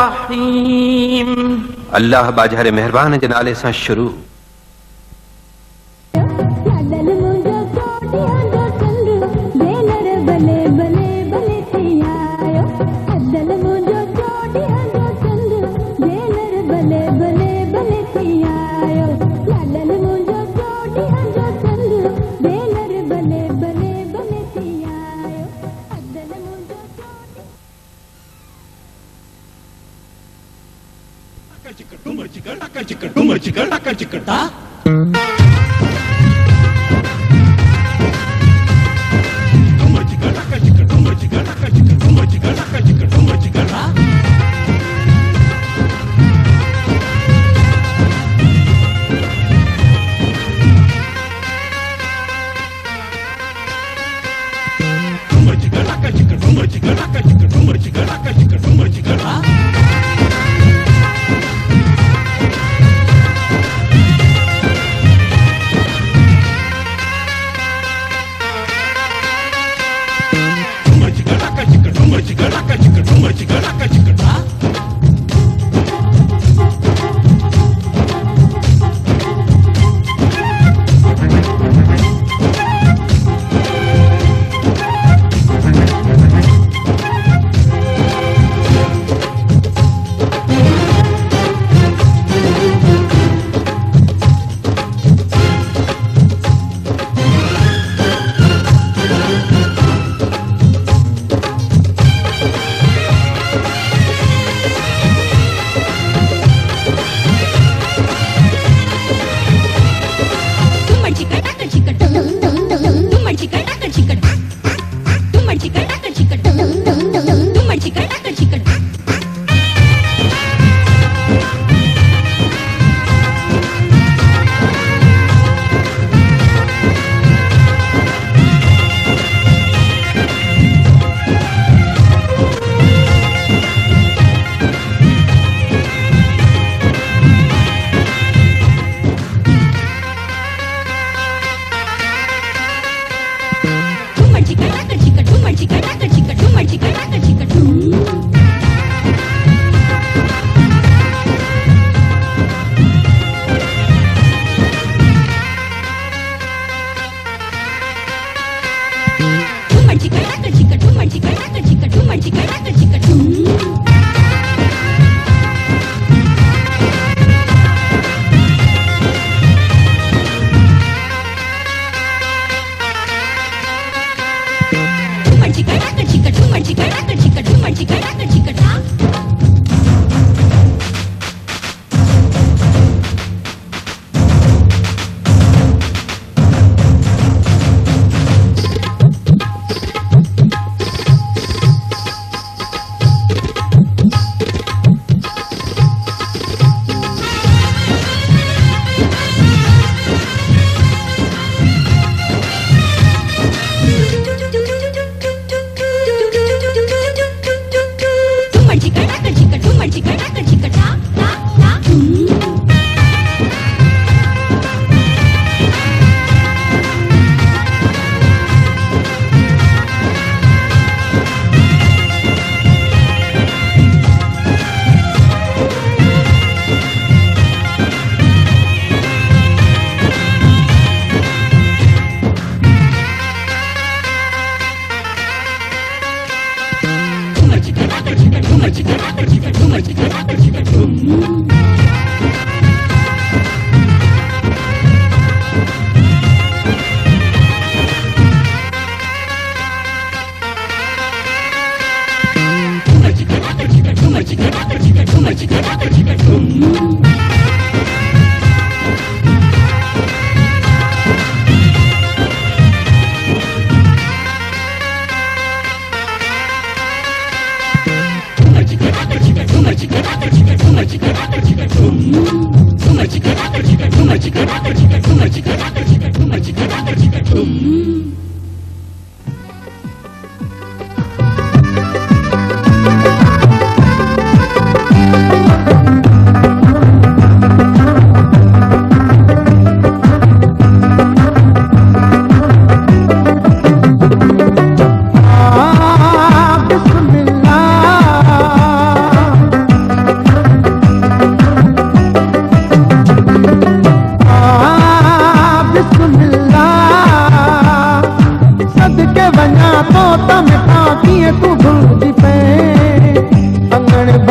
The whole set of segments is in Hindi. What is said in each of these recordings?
रहीम। अल्लाह बाजहरे मेहरबान जनाले सा शुरू।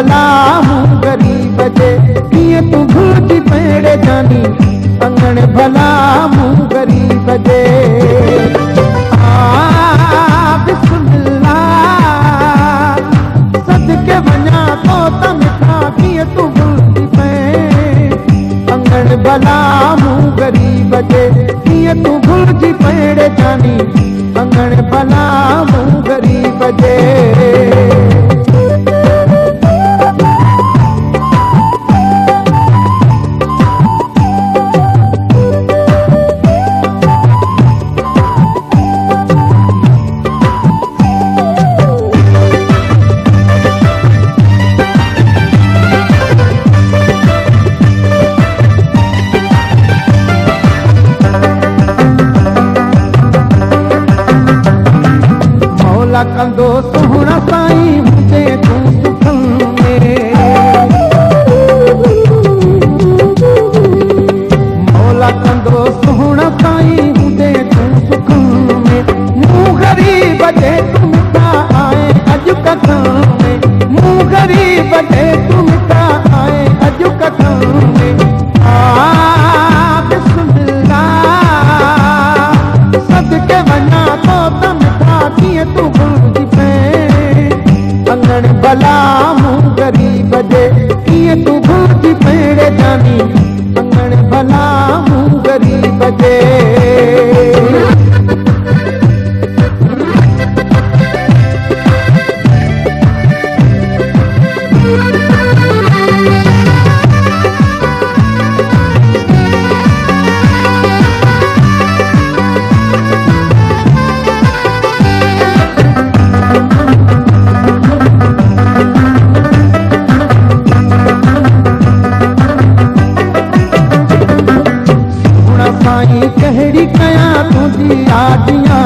भला हूँ गरीब जे कीअं तूं भुलिजी पेड़े जानी अंगण भला हूँ गरीब जे बिस्मिल्लाह सदके वञा तो त मिठा कीअं तूं भुलिजी पए अंगण भला हूँ गरीब जे कीअं तूं भुलिजी पेड़े जानी अंगण भला हूँ गरीब जे कंदो सुहिणा साईं हुजे तूं सुखनि में मौला कंदो सुहिणा साईं हुजे तूं सुखनि में मूं ग़रीब जे तूं मिठा आए अॼु कथनि में मूं ग़रीब जे तूं मिठा आए अॼु कथनि में बिस्मिल्लाह सदके वञा तो त मिठा कीअं तूं अंगण भला हूँ गरीब जे कीअं तूं भुलिजी पेड़े जानी अंगण भला हूँ गरीब जे कहिड़ी कयां तुंहिंजी आदियां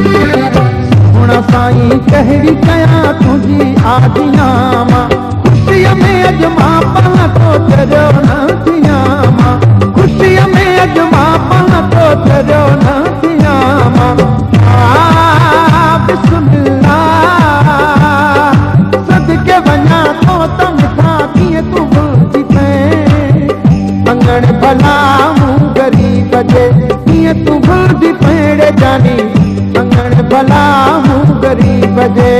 सुहिणा साईं कहिड़ी कयां तुंहिंजी आदियां ख़ुशीअ में अॼु मां पाण तो चरियो न थियां ख़ुशीअ में अॼु मां पाण तो चरियो न थियां बिस्मिल्लाह सदके वञा तो त मिठा कीअं तूं अंगण भला हूँ गरीब जे कीअं तूं भुलिजी पेड़े जानी अंगण भला हूँ गरीब जे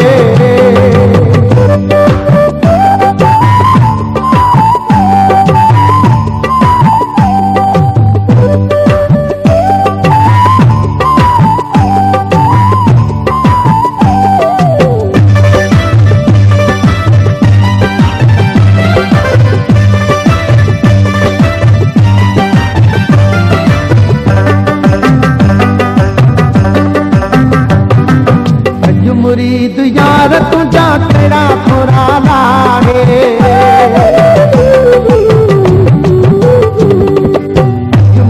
मुरीद यार तुझा तेरा थोड़ा लागे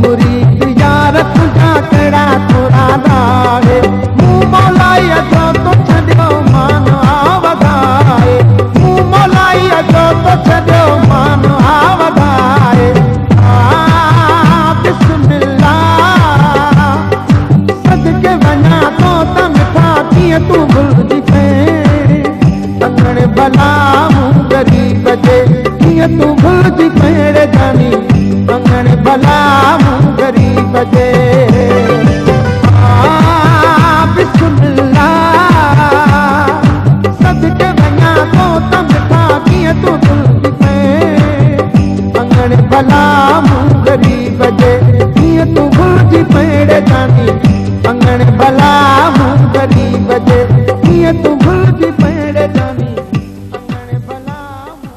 मुरीद यार तुझा तेरा थोड़ा लागे मुँह मोलाई जो तो छॾियो मान वधाए मुँह मोलाई जो तो छॾियो मान वधाए बिस्मिल्लाह सदके वञा तो त मिठा कीअं तूं भुलिजी पए अंगण भला हूँ गरीब जे कीअं तूं भुलिजी पेड़े जानी अंगण भला हूँ गरीब जे बिस्मिल्लाह सदके वञा तो त मिठा कीअं तूं भुलिजी पए अंगण भला हूँ गरीब जे कीअं तूं भुलिजी पेड़े जानी अंगण भला हूँ गरीब जे कीअं तूं भुलिजी पेड़े जानी अंगण भला हूँ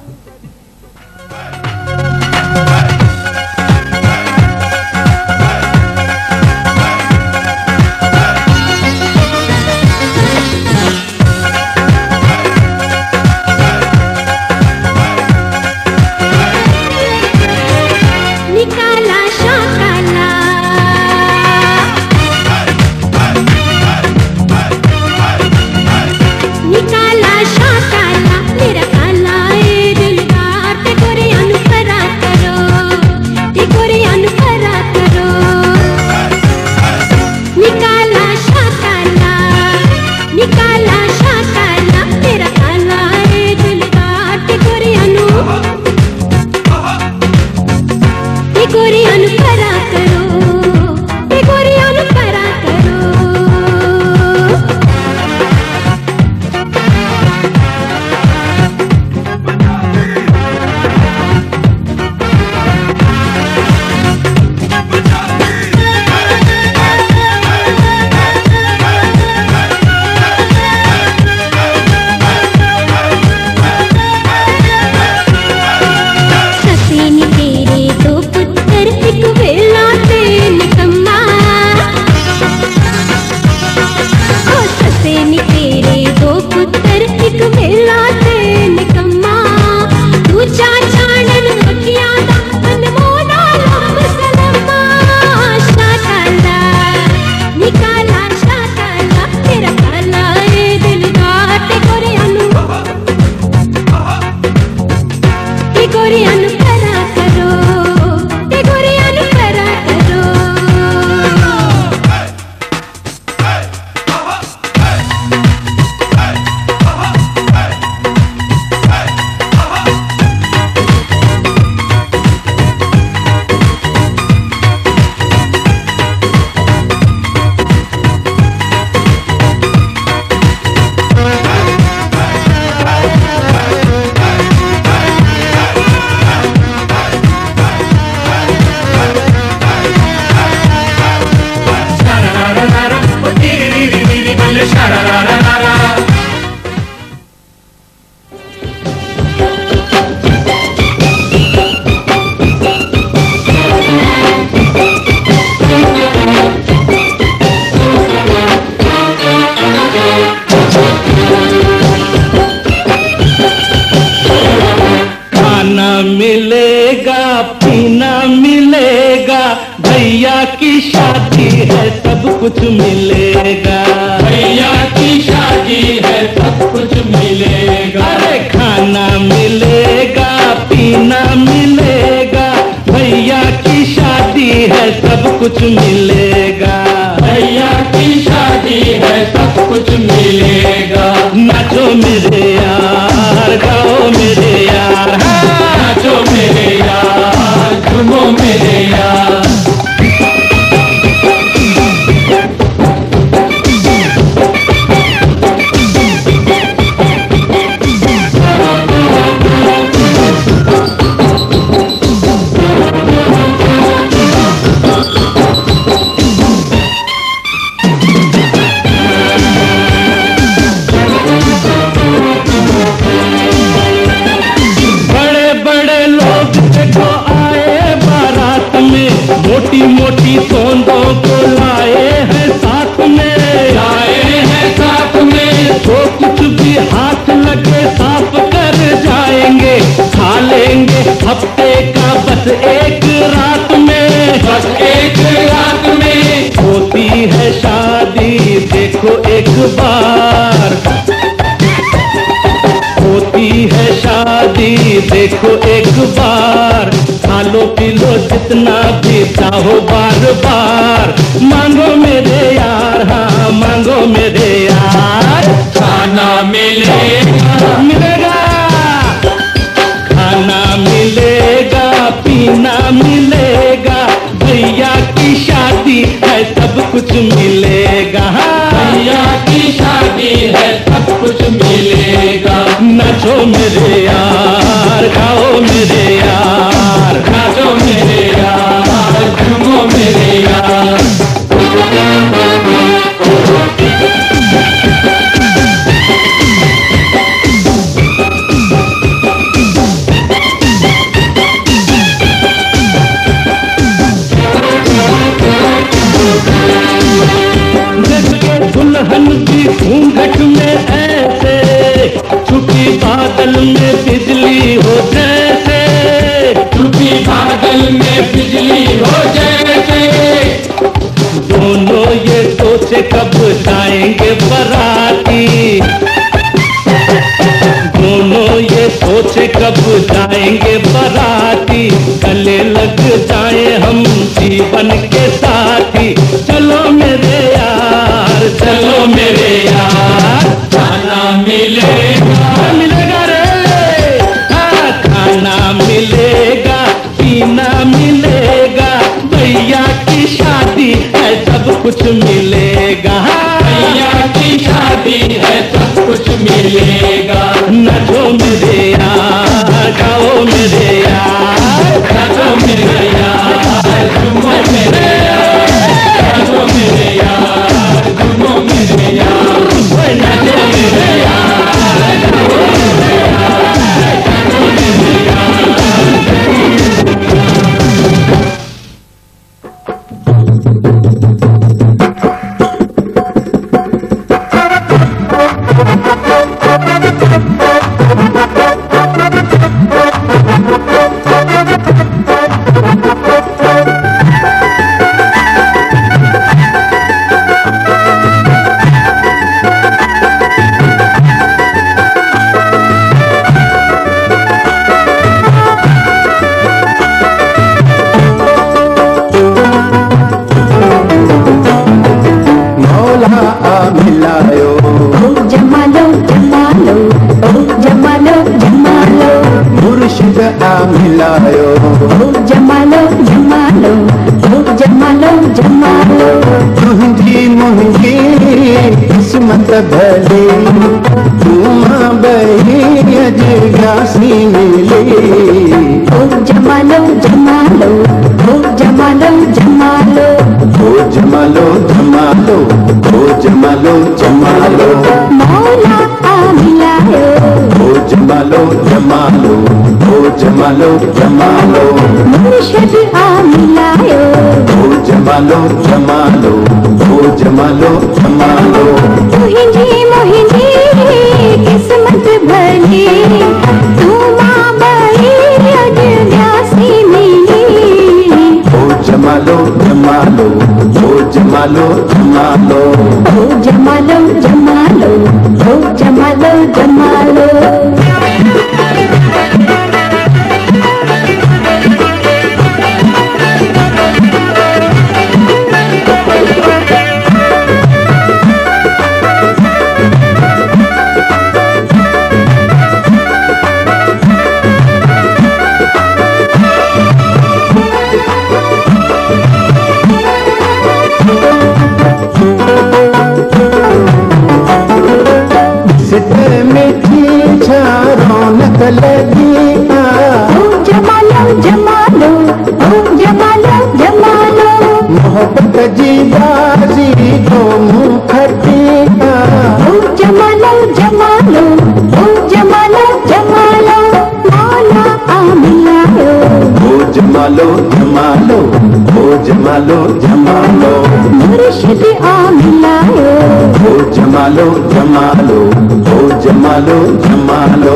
निकाला शाकाला तेरा काला रे दिलदार ते गोरियानु परा करो ते गोरियानु परा करो मिलेगा पीना मिलेगा, भैया की शादी है सब कुछ मिलेगा। भैया की शादी है सब कुछ मिलेगा। अरे खाना मिलेगा पीना मिलेगा, भैया की शादी है सब कुछ मिलेगा। भैया की शादी है सब कुछ मिलेगा। नाचो मेरे यार, गाओ मेरे यार, नाचो मेरे यार, झूमो मेरे यार। मोटी मोटी तोंदों को लाए हैं साथ में, लाए हैं साथ में। जो कुछ भी हाथ लगे साफ कर जाएंगे, खा लेंगे हफ्ते का बस एक रात में। बस एक रात में होती है शादी देखो एक बार, होती है शादी देखो एक बार। खा लो पी लो जितना भी चाहो बार बार, मांगो मेरे यार, हाँ मांगो मेरे यार। खाना मिलेगा मिलेगा, खाना मिलेगा पीना मिलेगा, भैया की शादी है सब कुछ मिलेगा। भैया की शादी है सब कुछ मिलेगा। नाचो मेरे यार, गाओ मेरे यार, नाचो मेरे यार, झूमो मेरे यार। दुल्हन की घूंघट में ऐसे, छुपी बादल में बिजली हो जैसे, छुपी बादल में बिजली हो जैसे। दोनों ये सोचे कब जाएंगे बराती, दोनों ये सोचे कब जाएंगे बराती, गले लग जाए हम जीवन के साथी। चलो मेरे यार, चलो मेरे यार। कुछ मिलेगा। भैया की शादी है सब कुछ मिलेगा। नाचो मेरे यार, गाओ मेरे यार, नाचो मेरे यार, झूमो मेरे यार, नाचो मेरे यार, झूमो मेरे यार, नाचो मेरे यार, गाओ मेरे यार, नाचो मेरे यार। मिलायो जमालो जमालो जमालो जमालो मुर्शिद आ मिलायो जमालो जमालो जमालो जमालो मुंहिंजी मुंहिंजी किस्मत भली तू मां बही अॼु गासी मिली जमालो जमालो जमालो जमालो जमालो जमालो जमालो जमालो मौला आ मिलायो जमालो जमालो जमालो जमालो मुर्शिद आ मिलायो जमालो जमालो जमालो जमालो मुंहिंजी मुंहिंजी किस्मत भली तू मां बही अॼु गासी मिली जमालो जमालो जमालो जमालो जमालो जमालो जमालो जमालो रौनक लगी जमालो जमालो जमालो जमालो मोहब्बत जी बाजी को मुँह खटी जमालो जमालो जमालो जमालो मौला आ मिलायो जमालो जमालो जमालो जमालो मुर्शिद आ मिलायो जमालो जमालो जमालो जमालो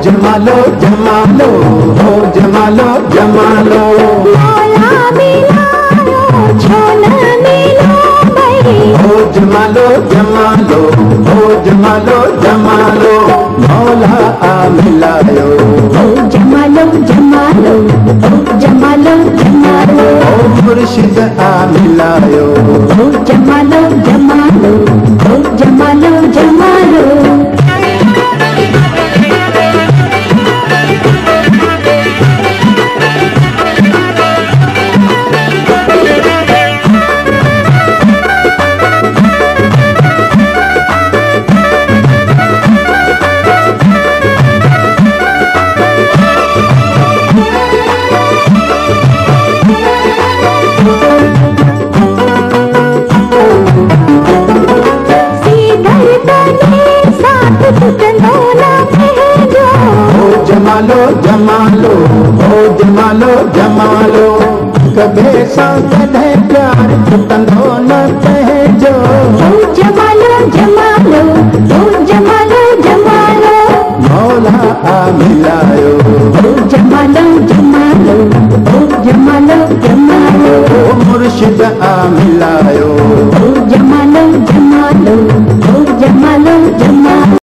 जमालो जमालो जमालो जमालो मौला मिलायो छोना मिलो भाई जमालो जमालो जमालो जमालो मौला आ मिलायो जमालो जमालो जमालो जमालो मुर्शिद आ मिलायो जमालो जमालो जमालो जमालो सीधर बनी सभे सां कॾहिं प्यार छुटंदो न पंहिंजो। जमालो जमालो जमालो जमालो मौला आ मिलायो।